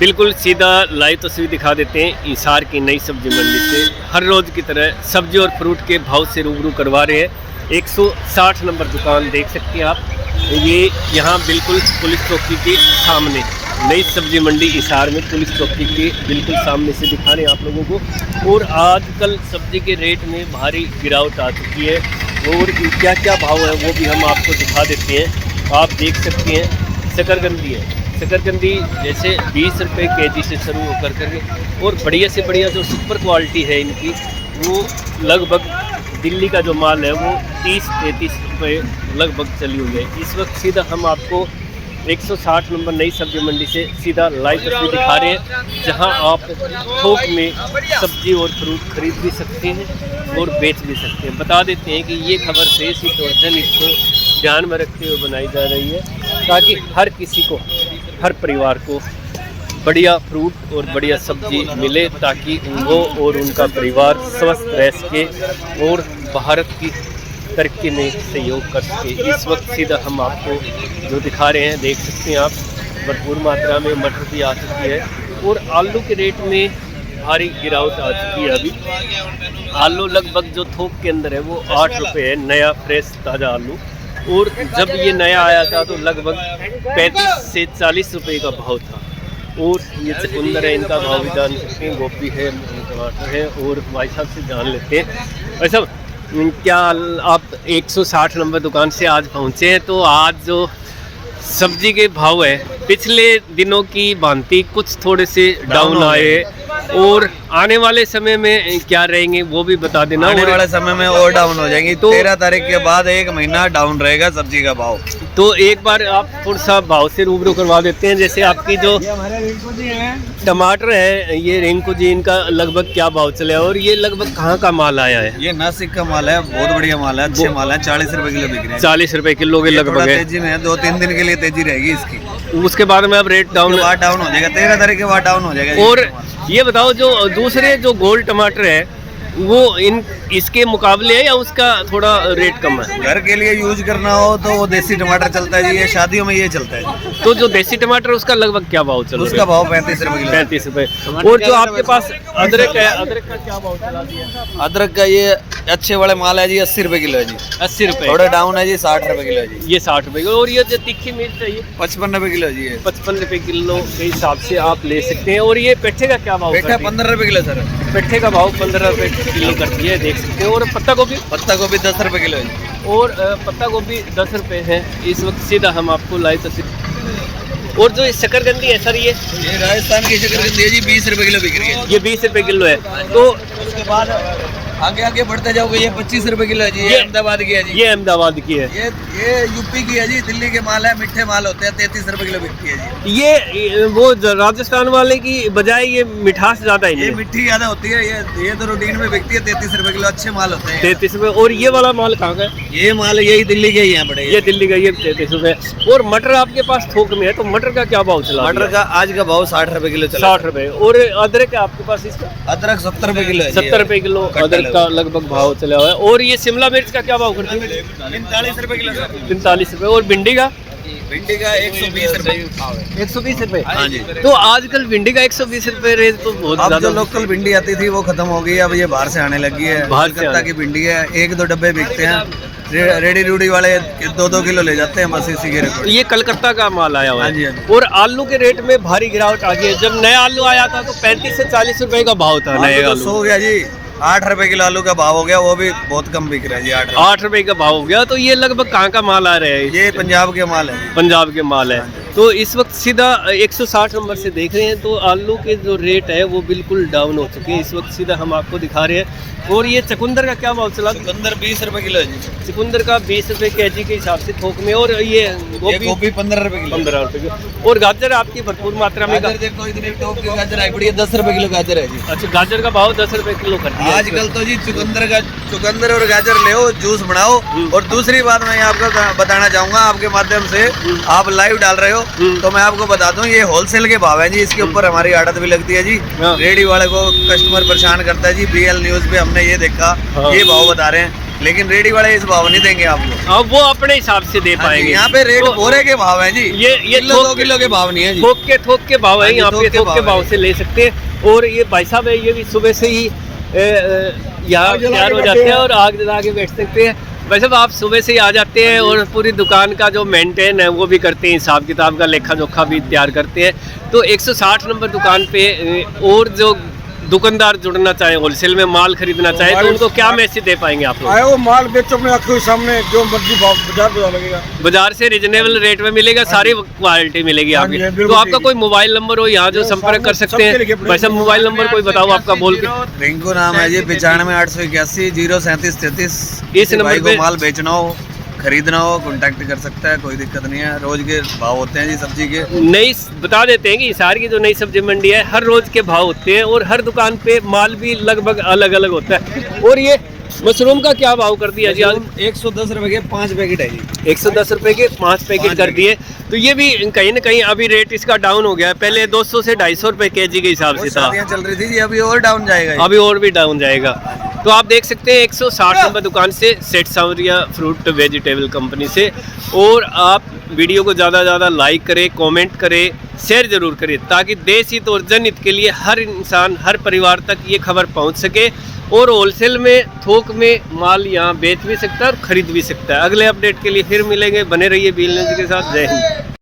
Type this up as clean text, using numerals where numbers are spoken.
बिल्कुल सीधा लाइव तस्वीर दिखा देते हैं हिसार की नई सब्जी मंडी से। हर रोज़ की तरह सब्जी और फ्रूट के भाव से रूबरू करवा रहे हैं। 160 नंबर दुकान देख सकते हैं आप। ये यहाँ बिल्कुल पुलिस चौकी के सामने नई सब्जी मंडी हिसार में पुलिस चौकी के बिल्कुल सामने से दिखा रहे हैं आप लोगों को। और आजकल सब्जी के रेट में भारी गिरावट आ चुकी है और क्या क्या भाव है वो भी हम आपको दिखा देते हैं। आप देख सकते हैं शकरकंदी है, शकरकंदी जैसे 20 रुपये केजी से शुरू होकर करके और बढ़िया से बढ़िया जो सुपर क्वालिटी है इनकी वो लगभग दिल्ली का जो माल है वो 30-33 रुपये लगभग चली हुई है। इस वक्त सीधा हम आपको 160 नंबर नई सब्जी मंडी से सीधा लाइव तस्वीर दिखा रहे हैं, जहां आप थोक में सब्जी और फ्रूट खरीद भी सकते हैं और बेच भी सकते हैं। बता देते हैं कि ये खबर देश ही टोर्जन इसको ध्यान में रखते हुए बनाई जा रही है ताकि हर किसी को, हर परिवार को बढ़िया फ्रूट और बढ़िया सब्जी मिले ताकि वो और उनका परिवार स्वस्थ रह सके और भारत की तरक्की में सहयोग कर सके। इस वक्त सीधा हम आपको जो दिखा रहे हैं देख सकते हैं आप, भरपूर मात्रा में मटर भी आ चुकी है और आलू के रेट में भारी गिरावट आ चुकी है। अभी आलू लगभग जो थोक के अंदर है वो 8 रुपये है, नया फ्रेश ताज़ा आलू। और जब ये नया आया था तो लगभग 35 से 40 रुपये का भाव था। और ये चुकंदर है, इनका भाव भी जान सकते हैं, गोभी है, टमाटर है और भाई साहब से जान लेते हैं। भाई साहब क्या आप 160 नंबर दुकान से आज पहुँचे हैं, तो आज जो सब्जी के भाव है पिछले दिनों की भांति कुछ थोड़े से डाउन आए और आने वाले समय में क्या रहेंगे वो भी बता देना। आने वाले समय में और डाउन हो जाएंगी तो 13 तारीख के बाद 1 महीना डाउन रहेगा सब्जी का भाव। तो एक बार आप थोड़ा सा भाव से रूबरू करवा देते हैं। जैसे आपकी जो टमाटर है ये रिंकू जी, इनका लगभग क्या भाव चले और ये लगभग कहाँ का माल आया है? ये नासिक का माल है, बहुत बढ़िया माल है, अच्छे माल है। 40 रुपए किलो बिक रहे हैं। 40 रुपए किलो के लगभग है। तेजी में है, 2-3 दिन के लिए तेजी रहेगी इसकी, उसके बाद में अब रेट डाउन हो जाएगा। 13 तारीख के बाद डाउन हो जाएगा। और ये बताओ जो दूसरे जो गोल्ड टमाटर है वो इसके मुकाबले है या उसका थोड़ा रेट कम है? घर के लिए यूज करना हो तो वो देसी टमाटर चलता है जी, ये शादियों में ये चलता है। तो जो देसी टमाटर उसका लगभग क्या भाव चल रहा है? उसका भाव 35 रुपए किलो। 35 रुपए। और जो आपके पास अदरक है, अदरक का क्या भाव चला दिया? अदरक का ये अच्छे वाले माल है जी, 80 रुपए किलो है जी। 80 रुपए। थोड़ा डाउन है जी, 60 रुपए किलो है जी। ये 60 रुपए किलो। और ये जो तीखी मिर्च है ये 55 रुपए किलो जी। 55 रुपए किलो के हिसाब से आप ले सकते हैं। और ये पेठे का क्या भाव? पेठा 15 रुपए किलो सर। पेठे का भाव 15 रुपए किलो कर दिए, देख सकते हैं। और पत्ता गोभी? पत्ता गोभी 10 रुपए किलो है। और पत्ता गोभी 10 रुपए है। इस वक्त सीधा हम आपको लाइव तस्वीर। और जो शकरकंदी है सर ये राजस्थान की शकरकंदी है जी, 20 रुपए किलो बिक रही है। ये 20 रुपए किलो है। तो उसके बाद आगे आगे बढ़ते जाओगे, ये 25 रुपए किलो है जी। ये अहमदाबाद की है जी। ये अहमदाबाद की है। ये यूपी की है जी, दिल्ली के माल है, मीठे माल होते हैं। 33 रुपए किलो बिकती है जी। ये वो राजस्थान वाले की बजाय ये मिठास ज्यादा है, ये मिट्टी ज्यादा होती है। ये तो रूटीन में बिकती है। 33 रुपए किलो अच्छे माल होते हैं। 33 रुपए। और ये वाला माल कहाँ का है? ये माल यही दिल्ली के ही यहाँ पड़े। ये दिल्ली का, ये 33 रुपए। और मटर आपके पास थोक में है तो मटर का क्या भाव चला? मटर का आज का भाव 60 रुपए किलो चला। 60 रुपए। और अदरक है आपके पास? इसका अदरक 70 रुपए किलो है। 70 रुपए किलो अदरक का लगभग भाव चला हुआ है। और ये शिमला मिर्च का क्या भाव करती है? 45 रुपए किलो। 45 रुपए। और भिंडी का? भिंडी का 120 रुपए। 120 रुपए। हाँ जी। तो आजकल भिंडी का 120 रुपए रेट तो बहुत अब ज्यादा। जो लोकल भिंडी आती थी वो खत्म हो गई, अब ये बाहर से आने लगी है। कलकत्ता की भिंडी है, 1-2 डब्बे बिकते हैं। रेडी रूडी वाले 2-2 किलो ले जाते हैं बस इसी के रेट। ये कलकत्ता का माल आया हुआ है। हाँ जी। और आलू के रेट में भारी गिरावट आ गई है। जब नया आलू आया था तो 35 से 40 रुपए का भाव था नए आलू। हो गया जी, 8 रुपए किलो आलू का भाव हो गया, वो भी बहुत कम बिक रहा है जी। 8 रुपए का भाव हो गया। तो ये लगभग कहाँ का माल आ रहा है? ये पंजाब के माल है। पंजाब के माल है। तो इस वक्त सीधा 160 नंबर से देख रहे हैं तो आलू के जो रेट है वो बिल्कुल डाउन हो चुके हैं। इस वक्त सीधा हम आपको दिखा रहे हैं। और ये चुकंदर का क्या भाव चला? चुकंदर 20 रुपए किलो है जी। चुकंदर का 20 रुपए केजी के हिसाब से थोक में। और ये गोभी 15 रुपए किलो। 15 रुपए किलो। और गाजर आपकी भरपूर मात्रा में? गाजर देखो, इतनी टॉप की गाजर आई पड़ी है, 10 रुपए किलो गाजर है जी। अच्छा, गाजर का भाव 10 रुपए किलो कर दिया आजकल तो जी चुकंदर और गाजर ले जूस बनाओ। और दूसरी बात मैं आपको बताना चाहूंगा आपके माध्यम से, आप लाइव डाल रहे हो तो मैं आपको बता दूं ये होलसेल के भाव है जी। इसके ऊपर हमारी आड़त भी लगती है जी। रेडी वाले को कस्टमर परेशान करता है जी। BL न्यूज पे हमने ये देखा, ये भाव बता रहे हैं। लेकिन रेडी वाले इस भाव नहीं देंगे आपको। अब वो अपने हिसाब से दे हाँ जी, पाएंगे। यहाँ पे रेट तो बोरे के भाव है जी, ये किलो थोक 2 किलो के भाव नहीं है जी। थोक के भाव है, हाँ जी, यहाँ पे थोक के भाव है। से ले सकते हैं। और ये भाई साहब है, ये भी सुबह से ही यहाँ तैयार हो जाते हैं और आग जला के बैठ सकते हैं। भाई साहब आप सुबह से ही आ जाते हैं और पूरी दुकान का जो मेंटेन है वो भी करते हैं, हिसाब किताब का लेखा जोखा भी तैयार करते हैं। तो 160 नंबर दुकान पे और जो दुकानदार जुड़ना चाहे, होलसेल में माल खरीदना चाहे, तो उनको क्या मैसेज दे पाएंगे आप लोग? आए वो माल बेचो अपने आंखों के सामने, जो मर्जी भाव बाजार में लगेगा, बाजार से रिजनेबल रेट में मिलेगा, सारी क्वालिटी मिलेगी हाँ आपकी। जी, तो बिल्कुल आपका ठीक कोई मोबाइल नंबर हो यहाँ जो संपर्क कर सकते सबके लिए हैं? अपने- भाई साहब मोबाइल नंबर कोई बताओ आपका बोल के। रिंकू नाम है जी, 95 881 03733। इस नंबर भाई को पे- माल बेचना हो, खरीदना हो, कांटेक्ट कर सकता है, कोई दिक्कत नहीं है। रोज के भाव होते हैं जी सब्जी के। नई बता देते हैं कि हिसार की जो नई सब्जी मंडी है, हर रोज के भाव होते हैं और हर दुकान पे माल भी लगभग अलग अलग होता है। और ये मशरूम का क्या भाव कर दिया जी आज? 110 रुपए के 5 पैकेट है जी। 110 रुपए के 5 पैकेट कर दिए। तो ये भी कहीं ना कहीं अभी रेट इसका डाउन हो गया है, पहले 200 से 250 रुपए केजी के हिसाब से था, शादियां चल रही थी जी, अभी और डाउन जाएगा ये। अभी और भी डाउन जाएगा। तो आप देख सकते हैं 160 नंबर दुकान से सेठ सांवरिया फ्रूट वेजिटेबल कंपनी से। और आप वीडियो को ज़्यादा से ज़्यादा लाइक करें, कमेंट करें, शेयर जरूर करें, ताकि देश हित और जनहित के लिए हर इंसान, हर परिवार तक ये खबर पहुंच सके और होलसेल में, थोक में माल यहाँ बेच भी सकता है और ख़रीद भी सकता है। अगले अपडेट के लिए फिर मिलेंगे, बने रहिए बीएल न्यूज़ के साथ। जय हिंद।